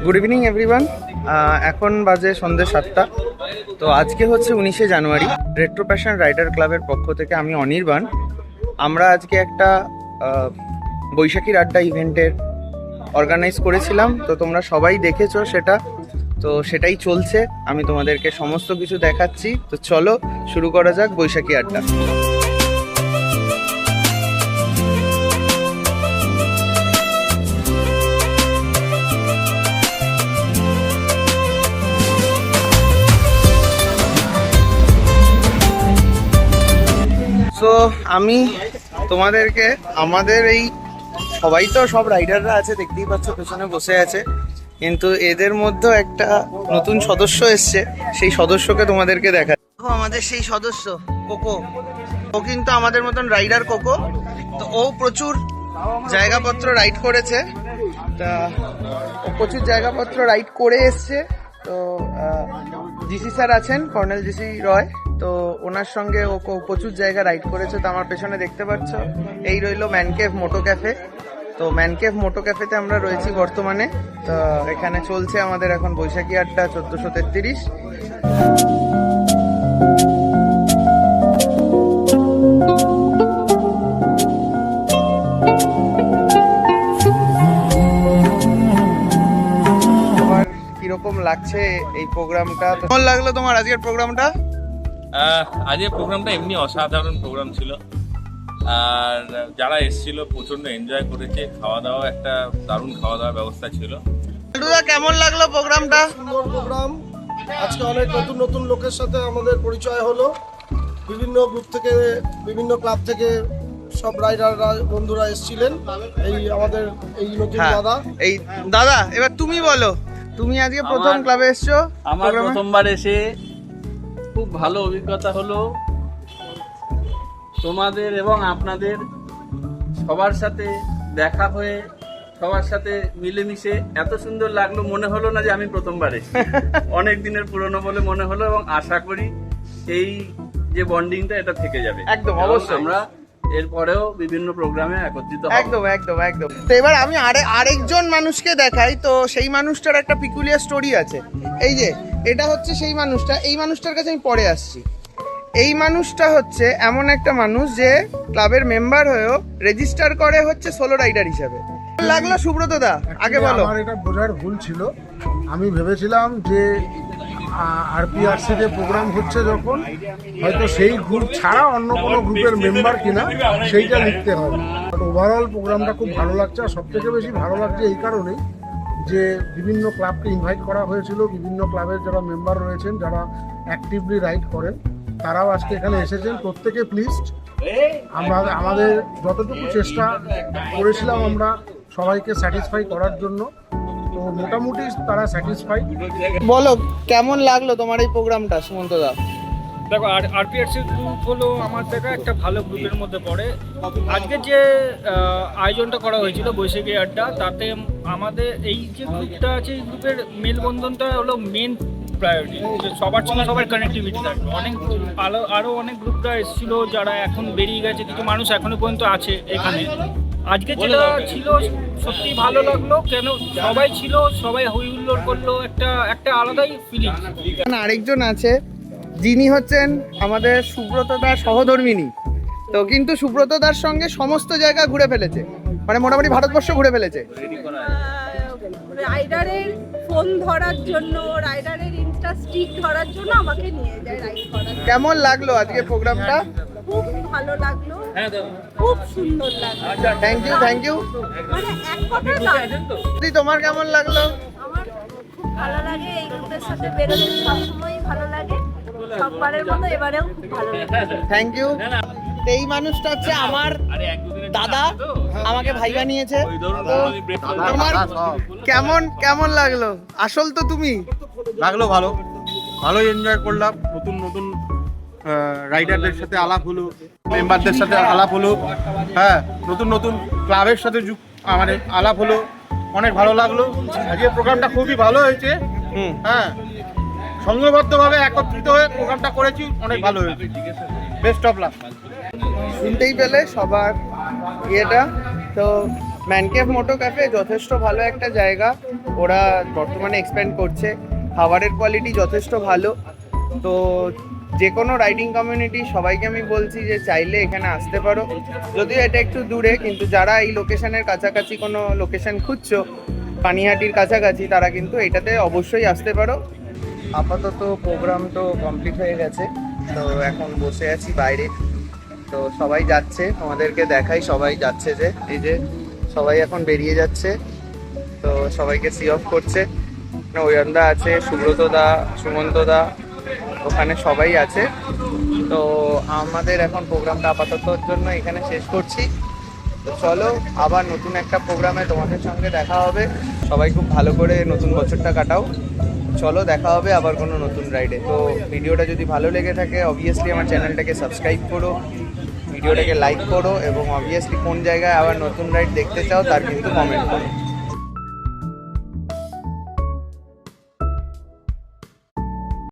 Good evening everyone. এখন বাজে সন্ধ্যে 7টা। তো আজকে হচ্ছে 19শে জানুয়ারি। রেট্রো প্যাশন রাইডার ক্লাবের পক্ষ থেকে আমি অনির্বাণ। আমরা আজকে একটা বৈশাখীর আড্ডা ইভেন্টের অর্গানাইজ করেছিলাম। তো তোমরা সবাই দেখেছো সেটা, তো সেটাই চলছে। আমি তোমাদেরকে সমস্ত কিছু দেখাচ্ছি। তো চলো শুরু করা যাক বৈশাখী আড্ডা। তো আমি তোমাদেরকে আমাদের এই সবাই তো সব রাইডাররা আছে, দেখতেই পাচ্ছ পেছনে বসে আছে, কিন্তু এদের মধ্যেও একটা নতুন সদস্য এসছে। সেই সদস্যকে তোমাদেরকে দেখা। আমাদের সেই সদস্য কোকো, ও কিন্তু আমাদের মতন রাইডার কোকো। তো ও প্রচুর জায়গাপত্র রাইড করেছে, তা ও প্রচুর জায়গাপত্র রাইড করে এসছে। তো জিসি স্যার আছেন, কর্নেল জিসি রয়, তো ওনার সঙ্গে ও প্রচুর জায়গা রাইড করেছে। তো আমার পেছনে দেখতে পাচ্ছ এই রইলো ম্যানকেভ মোটো ক্যাফে। তো ম্যানকেভ মোটো ক্যাফেতে আমরা রয়েছি বর্তমানে। তো এখানে চলছে আমাদের এখন বৈশাখী আড্ডা 1433। কিরকম লাগছে এই প্রোগ্রামটা? কেমন লাগলো তোমার আজকের প্রোগ্রামটা? আজকের প্রোগ্রামটা এমনি অসাধারণ প্রোগ্রাম ছিল, আর যারা এসেছিল প্রচন্ড এনজয় করেছে। খাওয়া দাওয়া একটা দারুণ খাওয়া দাওয়ার ব্যবস্থা ছিল। কেমন লাগলো প্রোগ্রামটা? সুন্দর প্রোগ্রাম। আজকে অনেক নতুন নতুন লোকের সাথে আমাদের পরিচয় হলো। বিভিন্ন গ্রুপ থেকে, বিভিন্ন ক্লাব থেকে সব রাইডাররা বন্ধুরা এসেছিলেন। এই আমাদের এই নতুন দাদা, এই দাদা, এবার তুমি বলো, তুমি আজকে প্রথম ক্লাবে এসছো। আমার প্রথমবার এসে খুব ভালো অভিজ্ঞতা হলো। তোমাদের এবং আপনাদের সবার সাথে দেখা হয়ে, সবার সাথে মিলেমিশে এত সুন্দর লাগলো, মনে হলো না যে আমি প্রথমবার এসেছি। অনেক দিনের পুরনো বলে মনে হলো, এবং আশা করি এই যে বন্ডিংটা এটা থেকে যাবে। একদম, অবশ্যই। আমরা এরপরেও বিভিন্ন প্রোগ্রামে একত্রিত হব। একদম একদম একদম। তো এবার আমি আরেকজন মানুষকে দেখাই। তো সেই মানুষটার একটা পিকুলিয়ার স্টোরি আছে। এই যে এটা হচ্ছে সেই মানুষটা। এই মানুষটার কাছে আমি পরে আসছি। এই মানুষটা হচ্ছে এমন একটা মানুষ যে ক্লাবের মেম্বার হয়েও রেজিস্টার করে হচ্ছে সোলো রাইডার হিসাবে। লাগলো সুব্রত দা, আগে বলো। আমার এটা বোঝার ভুল ছিল। আমি ভেবেছিলাম যে আরপিআরসি তে প্রোগ্রাম হচ্ছে যখন, হয়তো সেই গ্রুপ ছাড়া অন্য কোনো গ্রুপের মেম্বার কিনা সেইটা লিখতে হবে। বাট ওভারঅল প্রোগ্রামটা খুব ভালো লাগছে। আর সব থেকে বেশি ভালো লাগছে এই কারণেই যে বিভিন্ন ক্লাবকে ইনভাইট করা হয়েছিল। বিভিন্ন ক্লাবের যারা মেম্বার রয়েছেন, যারা অ্যাক্টিভলি রাইড করেন, তারাও আজকে এখানে এসেছেন। প্রত্যেকে প্লিজড। আমরা আমাদের যতটুকু চেষ্টা করেছিলাম আমরা সবাইকে স্যাটিসফাই করার জন্য, তো মোটামুটি তারা স্যাটিসফাই। বলো কেমন লাগলো তোমার এই প্রোগ্রামটা সুমন্ত দা? দেখো, আরপিআরসি গ্রুপ হলো আমার দেখা একটা ভালো গ্রুপের মধ্যে পড়ে। আজকে যে আয়োজনটা করা হয়েছিল বৈশাখী আড্ডা, তাতে আমাদের এই যে গ্রুপটা আছে, এই গ্রুপের মেলবন্ধনটা হলো মেন প্রায়োরিটি। সবার সঙ্গে সবার কানেক্টিভিটি থাকবে। অনেক আরও অনেক গ্রুপরা এসেছিল যারা এখন বেরিয়ে গেছে, কিছু মানুষ এখনো পর্যন্ত আছে এখানে। আজকে যেটা ছিল সত্যি ভালো লাগলো, কেন সবাই ছিল, সবাই হই হুল্লোড় করলো, একটা আলাদাই ফিলিং। আরেকজন আছে যিনি হচ্ছেন আমাদের সুব্রত দার সহধর্মিনী। তো কিন্তু সুব্রত দার সঙ্গে সমস্ত জায়গা ঘুরে ফেলেছে, মানে মোটামুটি ভারতবর্ষ ঘুরে ফেলেছে। রাইডারের ফোন ধরার জন্য, রাইডারের ইনস্টা স্টিক ধরার জন্য আমাকে নিয়ে যায় রাইড করার। কেমন লাগলো আজকে প্রোগ্রামটা? খুব ভালো লাগলো, খুব সুন্দর লাগলো। Thank you, thank you. মানে এক কথায় না। তোমার কেমন লাগলো? আমার খুব ভালো লাগে, এই গ্রুপের সাথে বেরোতে সবসময়ই ভালো লাগে। সববারের মতো এবারেও খুব ভালো লাগে। Thank you. এই মানুষটা হচ্ছে আমার দাদা, আমাকে ভাই বানিয়েছে। তোমার কেমন লাগলো? আসল তো তুমি। লাগলো ভালো, ভালোই এনজয় করলাম। নতুন নতুন রাইডারদের সাথে আলাপ হলো, মেম্বারদের সাথে আলাপ হলো, হ্যাঁ, নতুন নতুন ক্লাবের সাথে আমাদের আলাপ হলো। অনেক ভালো লাগলো। আজকে প্রোগ্রামটা খুবই ভালো হয়েছে। হ্যাঁ, সংঘবদ্ধভাবে একত্রিত হয়ে প্রোগ্রামটা করেছি, অনেক ভালো হয়েছে। Best of luck. শুনতেই পেলে সবার ইয়েটা। তো ম্যানকেভ মোটো ক্যাফে যথেষ্ট ভালো একটা জায়গা। ওরা বর্তমানে এক্সপ্যান্ড করছে। খাবারের কোয়ালিটি যথেষ্ট ভালো। তো যে কোনো রাইডিং কমিউনিটি সবাইকে আমি বলছি যে চাইলে এখানে আসতে পারো, যদিও এটা একটু দূরে, কিন্তু যারা এই লোকেশনের কাছাকাছি কোনো লোকেশন খুঁজছো পানিহাটির কাছাকাছি, তারা কিন্তু এটাতে অবশ্যই আসতে পারো। আপাতত প্রোগ্রাম তো কমপ্লিট হয়ে গেছে, তো এখন বসে আছি বাইরে। তো সবাই যাচ্ছে, তোমাদেরকে দেখাই সবাই যাচ্ছে, যে এই যে সবাই এখন বেরিয়ে যাচ্ছে। তো সবাইকে সি অফ করছে। ওয়ন্দা আছে, সুব্রত দা, সুমন্ত দা, ওখানে সবাই আছে। তো আমাদের এখন প্রোগ্রামটা আপাততর জন্য এখানে শেষ করছি। তো চলো আবার নতুন একটা প্রোগ্রামে তোমাদের সঙ্গে দেখা হবে। সবাই খুব ভালো করে নতুন বছরটা কাটাও। চলো দেখা হবে আবার কোনো নতুন রাইডে। তো ভিডিওটা যদি ভালো লেগে থাকে অবভিয়াসলি আমার চ্যানেলটাকে সাবস্ক্রাইব করো, ভিডিওটাকে লাইক করো, এবং অবভিয়াসলি কোন জায়গায় আবার নতুন রাইড দেখতে চাও তার কিন্তু কমেন্ট করো।